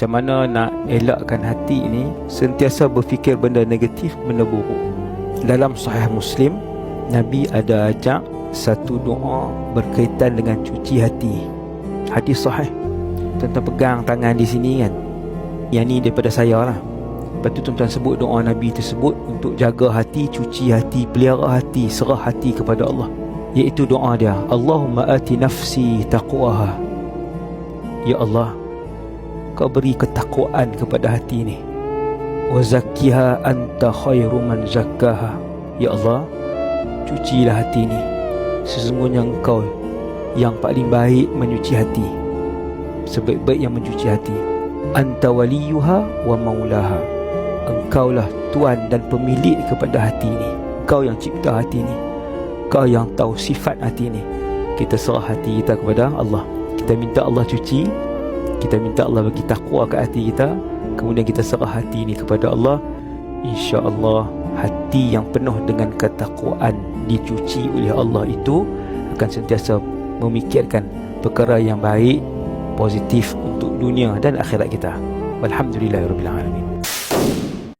Macam mana nak elakkan hati ini sentiasa berfikir benda negatif, benda buruk. Dalam Sahih Muslim, Nabi ada ajak satu doa berkaitan dengan cuci hati. Hadis sahih. Tuan-tuan pegang tangan di sini kan. Yang ni daripada saya lah. Lepas tu tuan-tuan sebut doa Nabi tersebut untuk jaga hati, cuci hati, pelihara hati, serah hati kepada Allah. Iaitu doa dia, Allahumma ati nafsi taqwaha. Ya Allah, Kau beri ketakwaan kepada hati ni. Wa zakkiha anta khairu man zakkaha. Ya Allah, cucilah hati ni. Sesungguhnya Engkau yang paling baik menyuci hati, sebaik-baik yang mencuci hati. Anta waliyuha wa maulaha. Engkaulah tuan dan pemilik kepada hati ni. Kau yang cipta hati ni. Kau yang tahu sifat hati ni. Kita serah hati kita kepada Allah. Kita minta Allah cuci. Kita minta Allah bagi takwa ke hati kita. Kemudian kita serah hati ni kepada Allah. InsyaAllah hati yang penuh dengan ketakwaan dicuci oleh Allah itu akan sentiasa memikirkan perkara yang baik, positif untuk dunia dan akhirat kita. Walhamdulillahirabbil alamin.